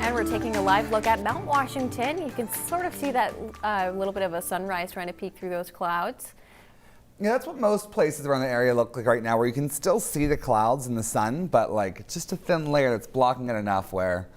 And we're taking a live look at Mount Washington. You can sort of see that little bit of a sunrise trying to peek through those clouds. Yeah, that's what most places around the area look like right now, where you can still see the clouds and the sun, but like just a thin layer that's blocking it enough where.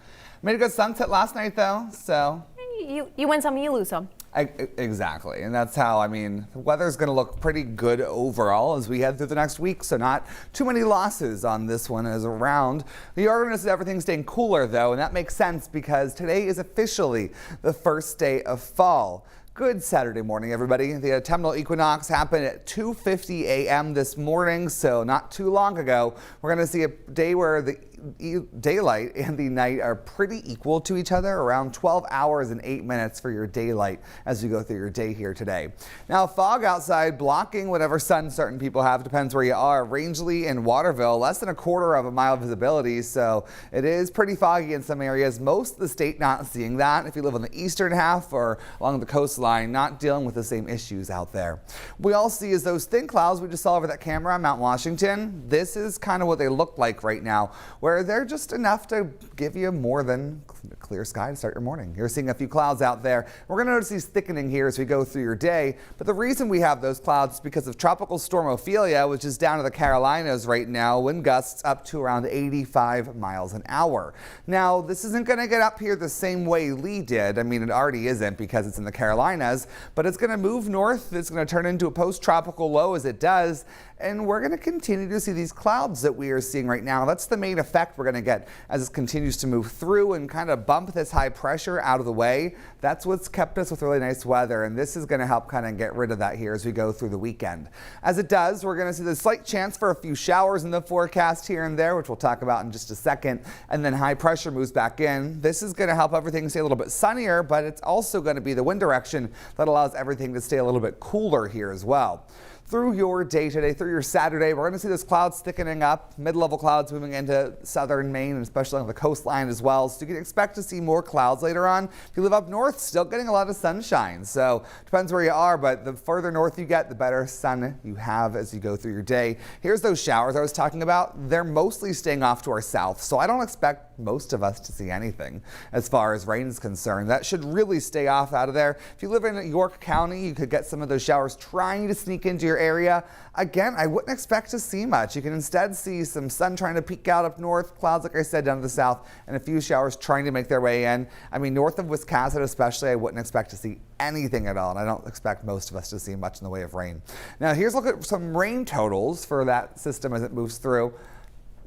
Made a good sunset last night though, so. You win some, you lose some. Exactly, and that's how, I mean, the weather's going to look pretty good overall as we head through the next week, so not too many losses on this one as around. The are going to see everything staying cooler though, and that makes sense because today is officially the first day of fall. Good Saturday morning, everybody. The autumnal equinox happened at 2:50 a.m. this morning, so not too long ago. We're going to see a day where the daylight and the night are pretty equal to each other, around 12 hours and 8 minutes for your daylight as you go through your day here today. Now, fog outside blocking whatever sun certain people have, depends where you are. Rangeley and Waterville, less than a quarter of a mile visibility, so it is pretty foggy in some areas. Most of the state not seeing that. If you live on the eastern half or along the coastline, not dealing with the same issues out there. We all see is those thin clouds we just saw over that camera on Mount Washington. This is kind of what they look like right now, where they're just enough to give you more than a clear sky to start your morning. You're seeing a few clouds out there. We're going to notice these thickening here as we go through your day, but the reason we have those clouds is because of Tropical Storm Ophelia, which is down to the Carolinas right now, wind gusts up to around 85 miles an hour. Now, this isn't going to get up here the same way Lee did. I mean, it already isn't because it's in the Carolinas, but it's going to move north. It's going to turn into a post-tropical low as it does, and we're going to continue to see these clouds that we are seeing right now. That's the main effect we're going to get as it continues to move through and kind of bump this high pressure out of the way. That's what's kept us with really nice weather, and this is going to help kind of get rid of that here as we go through the weekend. As it does, we're going to see the slight chance for a few showers in the forecast here and there, which we'll talk about in just a second, and then high pressure moves back in. This is going to help everything stay a little bit sunnier, but it's also going to be the wind direction that allows everything to stay a little bit cooler here as well. Through your day today, through your Saturday, we're going to see those clouds thickening up, mid-level clouds moving into southern Maine, and especially on the coastline as well. So you can expect to see more clouds later on. If you live up north, still getting a lot of sunshine. So depends where you are, but the further north you get, the better sun you have as you go through your day. Here's those showers I was talking about. They're mostly staying off to our south, so I don't expect most of us to see anything as far as rain is concerned. That should really stay off out of there. If you live in York County, you could get some of those showers trying to sneak into your area. Again, I wouldn't expect to see much. You can instead see some sun trying to peek out up north, clouds, like I said, down to the south, and a few showers trying to make their way in. I mean, north of Wisconsin especially, I wouldn't expect to see anything at all, and I don't expect most of us to see much in the way of rain. Now, here's a look at some rain totals for that system as it moves through.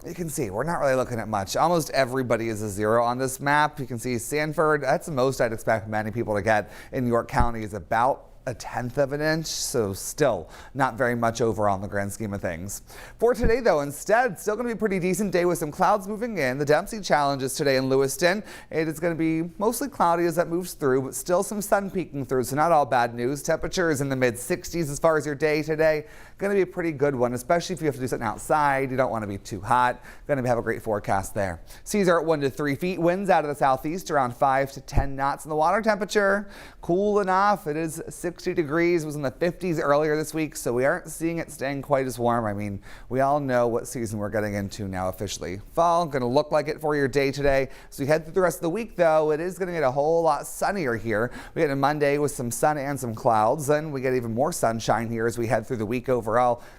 You can see we're not really looking at much. Almost everybody is a zero on this map. You can see Sanford, that's the most I'd expect many people to get in York County, is about 1/10 of an inch, so still not very much overall in the grand scheme of things. For today though, instead, still going to be a pretty decent day with some clouds moving in. The Dempsey Challenge is today in Lewiston. It is going to be mostly cloudy as that moves through, but still some sun peeking through, so not all bad news. Temperatures in the mid-60s as far as your day today. Going to be a pretty good one, especially if you have to do something outside. You don't want to be too hot. Going to have a great forecast there. Seas are at 1 to 3 feet. Winds out of the southeast around 5 to 10 knots. And the water temperature, cool enough. It is 60 degrees. It was in the 50s earlier this week, so we aren't seeing it staying quite as warm. I mean, we all know what season we're getting into now officially. Fall, going to look like it for your day today. So we head through the rest of the week, though, it is going to get a whole lot sunnier here. We get a Monday with some sun and some clouds. Then we get even more sunshine here as we head through the week overall.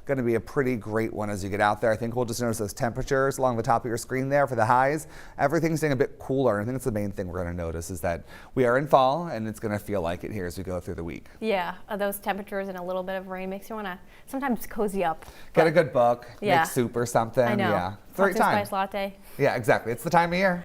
Going to be a pretty great one as you get out there. I think we'll just notice those temperatures along the top of your screen there for the highs. Everything's getting a bit cooler. I think that's the main thing we're going to notice is that we are in fall, and it's going to feel like it here as we go through the week. Yeah, those temperatures and a little bit of rain makes you want to sometimes cozy up. Get a good book, yeah, make soup or something. I know. Yeah, it's the right time. Spice latte. Yeah, exactly. It's the time of year.